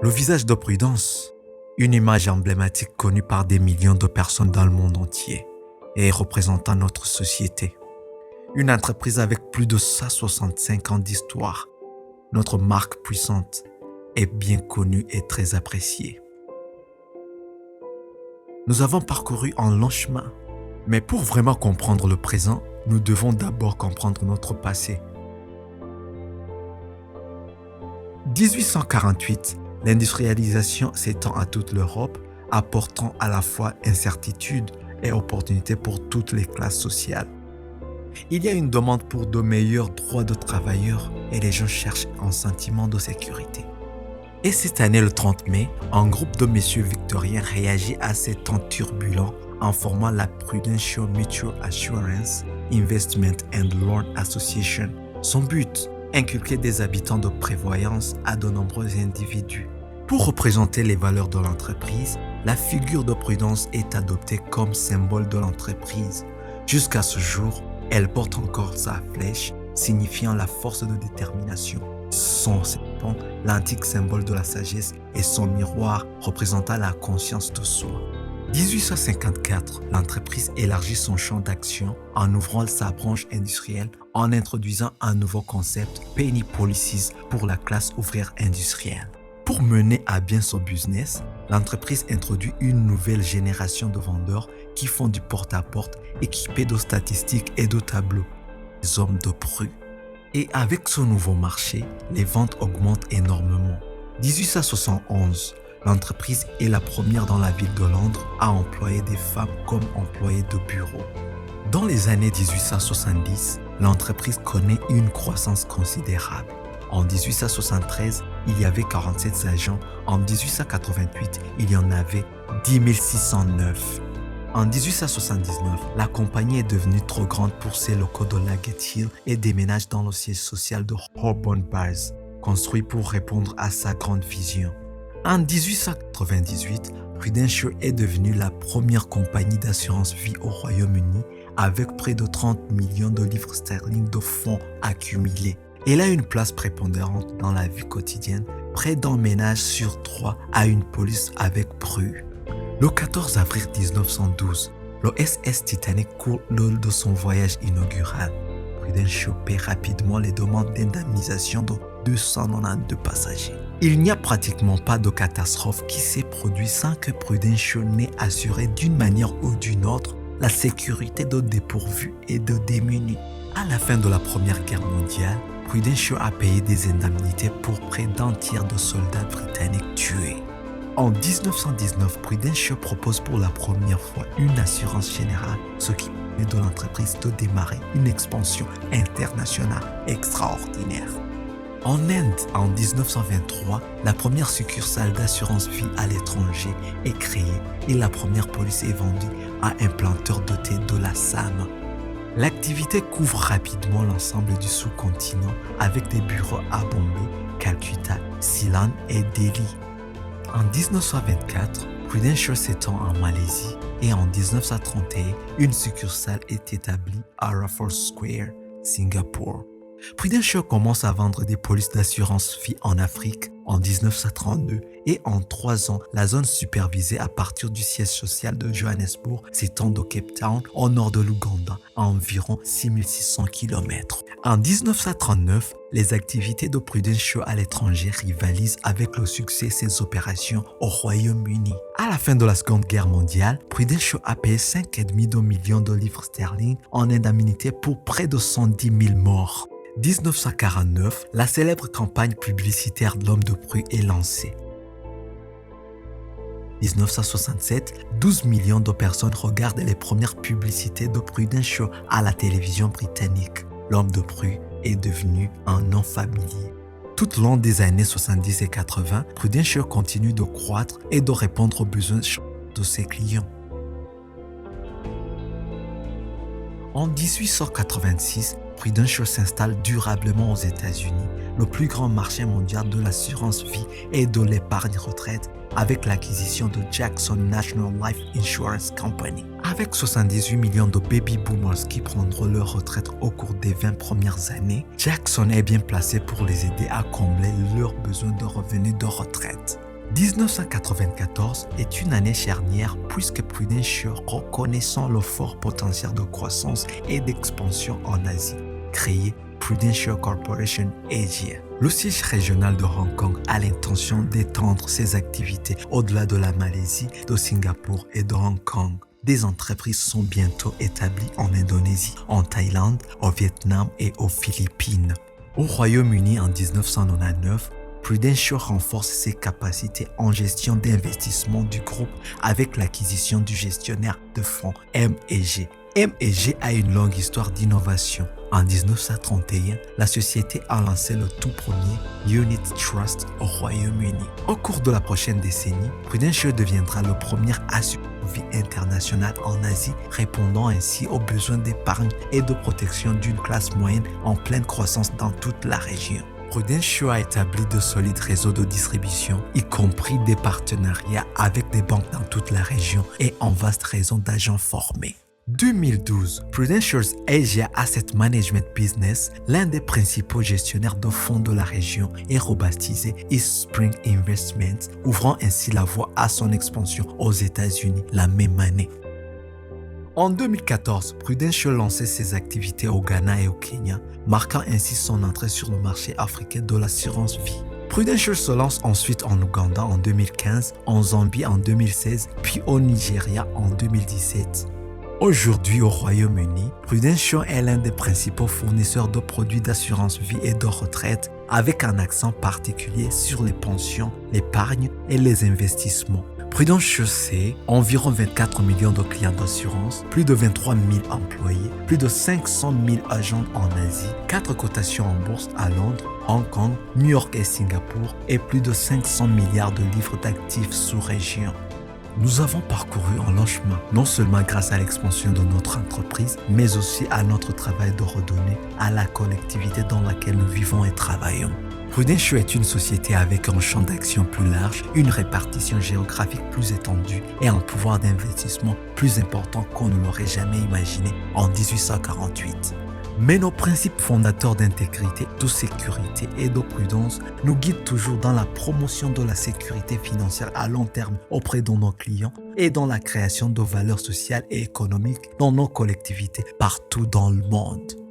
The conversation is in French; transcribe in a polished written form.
Le visage de Prudence, une image emblématique connue par des millions de personnes dans le monde entier et représentant notre société. Une entreprise avec plus de 165 ans d'histoire, notre marque puissante est bien connue et très appréciée. Nous avons parcouru un long chemin, mais pour vraiment comprendre le présent, nous devons d'abord comprendre notre passé. 1848, l'industrialisation s'étend à toute l'Europe, apportant à la fois incertitude et opportunités pour toutes les classes sociales. Il y a une demande pour de meilleurs droits de travailleurs et les gens cherchent un sentiment de sécurité. Et cette année, le 30 mai, un groupe de messieurs victoriens réagit à ces temps turbulents en formant la Prudential Mutual Assurance Investment and Loan Association. Son but, inculquer des habitants de prévoyance à de nombreux individus. Pour représenter les valeurs de l'entreprise, la figure de Prudence est adoptée comme symbole de l'entreprise. Jusqu'à ce jour, elle porte encore sa flèche, signifiant la force de détermination. Son serpent, l'antique symbole de la sagesse, et son miroir représentant la conscience de soi. 1854, l'entreprise élargit son champ d'action en ouvrant sa branche industrielle en introduisant un nouveau concept, Penny Policies, pour la classe ouvrière industrielle. Pour mener à bien son business, l'entreprise introduit une nouvelle génération de vendeurs qui font du porte-à-porte équipés de statistiques et de tableaux, les hommes de Pru. Et avec ce nouveau marché, les ventes augmentent énormément. 1871, l'entreprise est la première dans la ville de Londres à employer des femmes comme employées de bureau. Dans les années 1870, l'entreprise connaît une croissance considérable. En 1873, il y avait 47 agents. En 1888, il y en avait 10 609. En 1879, la compagnie est devenue trop grande pour ses locaux de Laggett Hill et déménage dans le siège social de Holborn Bars, construit pour répondre à sa grande vision. En 1898, Prudential est devenue la première compagnie d'assurance vie au Royaume-Uni avec près de 30 millions de livres sterling de fonds accumulés. Elle a une place prépondérante dans la vie quotidienne. Près d'un ménage sur 3 a une police avec Pru. Le 14 avril 1912, le SS Titanic coule lors de son voyage inaugural. Prudential paie rapidement les demandes d'indemnisation de 292 passagers. Il n'y a pratiquement pas de catastrophe qui s'est produite sans que Prudential n'ait assuré d'une manière ou d'une autre la sécurité de dépourvus et de démunis. À la fin de la Première Guerre mondiale, Prudential a payé des indemnités pour près d'un tiers de soldats britanniques tués. En 1919, Prudential propose pour la première fois une assurance générale, ce qui permet de l'entreprise de démarrer une expansion internationale extraordinaire. En Inde, en 1923, la première succursale d'assurance vie à l'étranger est créée et la première police est vendue à un planteur doté de la SAM. L'activité couvre rapidement l'ensemble du sous-continent avec des bureaux à Bombay, Calcutta, Ceylon et Delhi. En 1924, Prudential s'étend en Malaisie et en 1931, une succursale est établie à Raffles Square, Singapour. Prudential commence à vendre des polices d'assurance vie en Afrique en 1932 et en 3 ans, la zone supervisée à partir du siège social de Johannesburg s'étend de Cape Town au nord de l'Ouganda à environ 6600 km. En 1939, les activités de Prudential à l'étranger rivalisent avec le succès de ses opérations au Royaume-Uni. À la fin de la Seconde Guerre mondiale, Prudential a payé 5,5 millions de livres sterling en indemnité pour près de 110 000 morts. 1949, la célèbre campagne publicitaire de l'homme de Pru est lancée. 1967, 12 millions de personnes regardent les premières publicités de Prudential à la télévision britannique. L'homme de Pru est devenu un nom familier. Tout au long des années 70 et 80, Prudential continue de croître et de répondre aux besoins de ses clients. En 1886, Prudential s'installe durablement aux États-Unis, le plus grand marché mondial de l'assurance vie et de l'épargne retraite, avec l'acquisition de Jackson National Life Insurance Company. Avec 78 millions de baby boomers qui prendront leur retraite au cours des 20 premières années, Jackson est bien placé pour les aider à combler leurs besoins de revenus de retraite. 1994 est une année charnière puisque Prudential, reconnaissant le fort potentiel de croissance et d'expansion en Asie, créait Prudential Corporation Asia. Le siège régional de Hong Kong a l'intention d'étendre ses activités au-delà de la Malaisie, de Singapour et de Hong Kong. Des entreprises sont bientôt établies en Indonésie, en Thaïlande, au Vietnam et aux Philippines. Au Royaume-Uni en 1999, Prudential renforce ses capacités en gestion d'investissement du groupe avec l'acquisition du gestionnaire de fonds M&G. M&G a une longue histoire d'innovation. En 1931, la société a lancé le tout premier Unit Trust au Royaume-Uni. Au cours de la prochaine décennie, Prudential deviendra le premier assureur vie international en Asie, répondant ainsi aux besoins d'épargne et de protection d'une classe moyenne en pleine croissance dans toute la région. Prudential a établi de solides réseaux de distribution, y compris des partenariats avec des banques dans toute la région et un vaste réseau d'agents formés. 2012, Prudential's Asia Asset Management Business, l'un des principaux gestionnaires de fonds de la région, est rebaptisé East Spring Investments, ouvrant ainsi la voie à son expansion aux États-Unis la même année. En 2014, Prudential lançait ses activités au Ghana et au Kenya, marquant ainsi son entrée sur le marché africain de l'assurance vie. Prudential se lance ensuite en Ouganda en 2015, en Zambie en 2016, puis au Nigeria en 2017. Aujourd'hui au Royaume-Uni, Prudential est l'un des principaux fournisseurs de produits d'assurance vie et de retraite, avec un accent particulier sur les pensions, l'épargne et les investissements. Prudential, c'est environ 24 millions de clients d'assurance, plus de 23 000 employés, plus de 500 000 agents en Asie, 4 cotations en bourse à Londres, Hong Kong, New York et Singapour, et plus de 500 milliards de livres d'actifs sous région. Nous avons parcouru un long chemin, non seulement grâce à l'expansion de notre entreprise, mais aussi à notre travail de redonner à la collectivité dans laquelle nous vivons et travaillons. Prudential est une société avec un champ d'action plus large, une répartition géographique plus étendue et un pouvoir d'investissement plus important qu'on ne l'aurait jamais imaginé en 1848. Mais nos principes fondateurs d'intégrité, de sécurité et de prudence nous guident toujours dans la promotion de la sécurité financière à long terme auprès de nos clients et dans la création de valeurs sociales et économiques dans nos collectivités partout dans le monde.